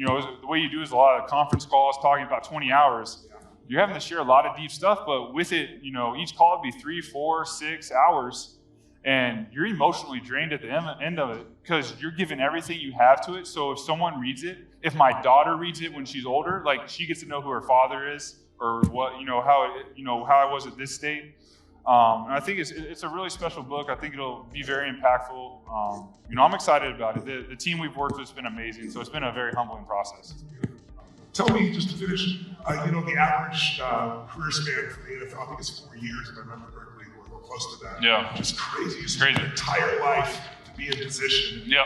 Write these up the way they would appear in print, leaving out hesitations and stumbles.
the way you do is a lot of conference calls talking about 20 hours. You're having to share a lot of deep stuff, but with it, each call would be 3, 4, 6 hours. And you're emotionally drained at the end of it because you're giving everything you have to it. So if someone reads it, if my daughter reads it when she's older, like she gets to know who her father is or what, how I was at this state. And I think it's a really special book. I think it'll be very impactful. I'm excited about it. The team we've worked with has been amazing. So it's been a very humbling process. Tell me, just to finish, the average career span for the NFL, I think it's 4 years, if I remember correctly. Close to that. Yeah. Just crazy. It's crazy. Your entire life to be in position. Yeah.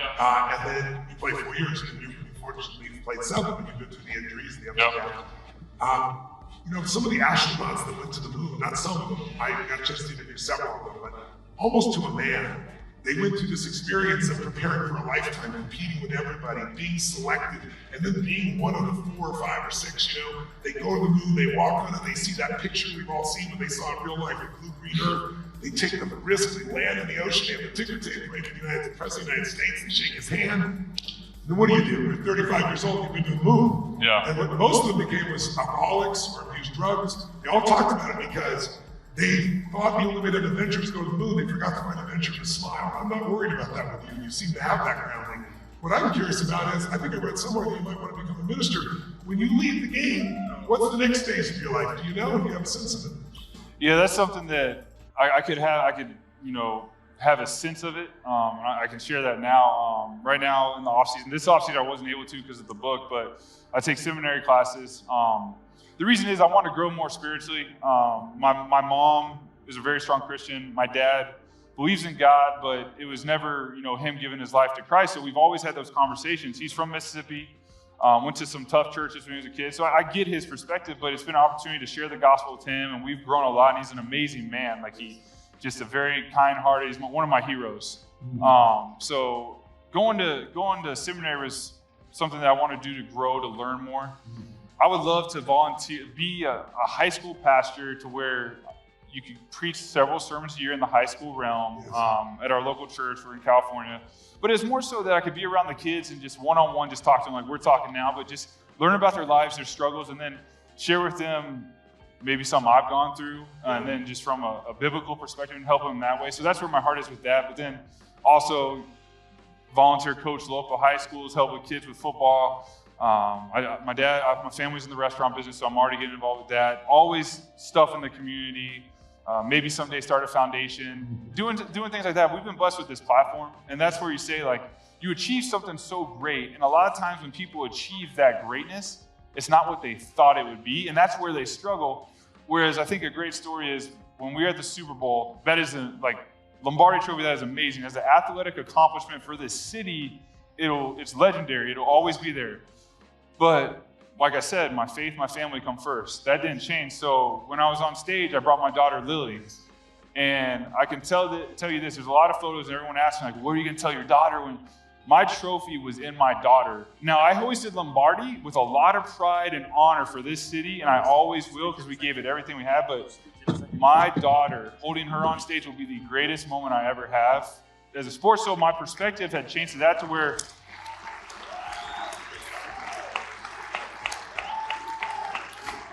And then you play 4 years, and you fortunately played 7, but you've been through the injuries, the ups and downs. Some of the astronauts that went to the moon, not some of them, I got a chance to interview several of them, but almost to a man, they went through this experience of preparing for a lifetime, competing with everybody, being selected, and then being one of the 4 or 5 or 6, They go to the moon, they walk on it, they see that picture we've all seen when they saw in real life with Blue Green Earth. They take the risk, they land in the ocean, they have the ticker tape, right to the President of the United States, they shake his hand. Then what do? You're 35 years old, you've been to the moon. Yeah. And what most of them became was alcoholics or abused drugs. They all talked about it because they thought the only way to adventure was to go to the moon. They forgot to find adventure to smile. I'm not worried about that with you. You seem to have that grounding. What I'm curious about is, I think I read somewhere that you might want to become a minister. When you leave the game, what's the next phase of your life? Do you know? Do you have a sense of it? Yeah, that's something that I could have a sense of it. And I can share that now. Right now in the off season, this off season I wasn't able to because of the book, but I take seminary classes. The reason is I want to grow more spiritually. My mom is a very strong Christian. My dad believes in God, but it was never, him giving his life to Christ. So we've always had those conversations. He's from Mississippi, went to some tough churches when he was a kid. So I get his perspective, but it's been an opportunity to share the gospel with him, and we've grown a lot, and he's an amazing man. Like he's just a very kind-hearted, he's one of my heroes. So going to seminary was something that I want to do to grow, to learn more. I would love to volunteer, be a high school pastor to where you could preach several sermons a year in the high school realm at our local church. We're in California. But it's more so that I could be around the kids and just one-on-one, just talk to them like we're talking now, but just learn about their lives, their struggles, and then share with them maybe something I've gone through, and then just from a biblical perspective and help them that way. So that's where my heart is with that. But then also volunteer coach local high schools, help with kids with football. My family's in the restaurant business, so I'm already getting involved with that. Always stuff in the community. Maybe someday start a foundation, doing things like that. We've been blessed with this platform, and that's where you say, like, you achieve something so great, and a lot of times when people achieve that greatness, it's not what they thought it would be, and that's where they struggle. Whereas I think a great story is when we were at the Super Bowl, that is Lombardi Trophy, that is amazing. As an athletic accomplishment for this city, it's legendary. It'll always be there. But like I said, my faith, my family come first. That didn't change. So when I was on stage, I brought my daughter Lily. And I can tell you this, there's a lot of photos and everyone asks me, like, what are you going to tell your daughter when my trophy was in my daughter? Now, I hosted Lombardi with a lot of pride and honor for this city, and I always will because we gave it everything we had. But my daughter, holding her on stage will be the greatest moment I ever have as a sport. So my perspective had changed to that, to where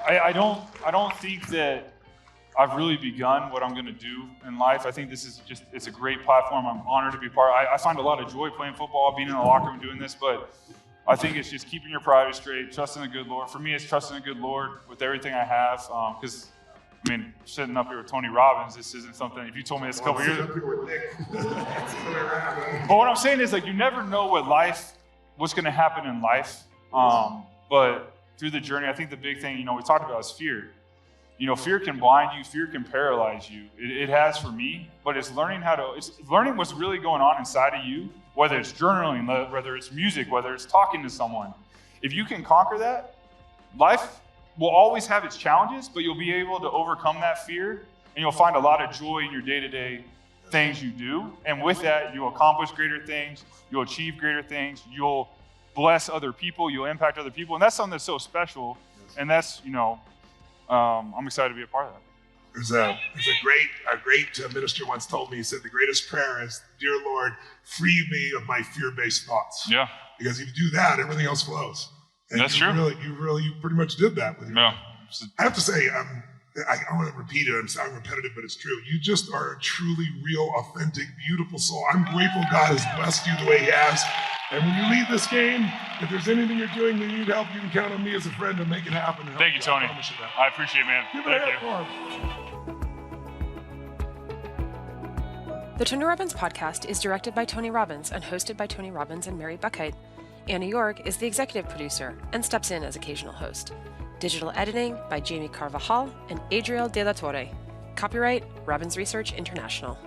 I don't think that I've really begun what I'm going to do in life. I think this is it's a great platform. I'm honored to be part. I find a lot of joy playing football, being in the locker room, doing this, but I think it's just keeping your priorities straight, trusting the good Lord. For me, it's trusting the good Lord with everything I have, because sitting up here with Tony Robbins, this isn't something, if you told me this a couple years ago. But what I'm saying is, like, you never know what's going to happen in life. But through the journey, I think the big thing, we talked about is fear. Fear can blind you, fear can paralyze you. It has for me, but it's learning what's really going on inside of you, whether it's journaling, whether it's music, whether it's talking to someone. If you can conquer that, life will always have its challenges, but you'll be able to overcome that fear, and you'll find a lot of joy in your day-to-day things you do. And with that, you'll accomplish greater things, you'll achieve greater things, you'll bless other people, you'll impact other people. And that's something that's so special. And that's, I'm excited to be a part of that. There's a great minister once told me, he said, the greatest prayer is, dear Lord, free me of my fear-based thoughts. Yeah. Because if you do that, everything else flows. And That's true. You pretty much did that with your. No. I have to say, I want to repeat it. I'm sounding repetitive, but it's true. You just are a truly real, authentic, beautiful soul. I'm grateful God has blessed you the way He has. And when you leave this game, if there's anything you're doing that you need help, you can count on me as a friend to make it happen. Thank you, Tony. I appreciate it, man. Give it a hand for him. The Tony Robbins Podcast is directed by Tony Robbins and hosted by Tony Robbins and Mary Buckheit. Anna York is the executive producer and steps in as occasional host. Digital editing by Jamie Carvajal and Adriel De La Torre. Copyright Robbins Research International.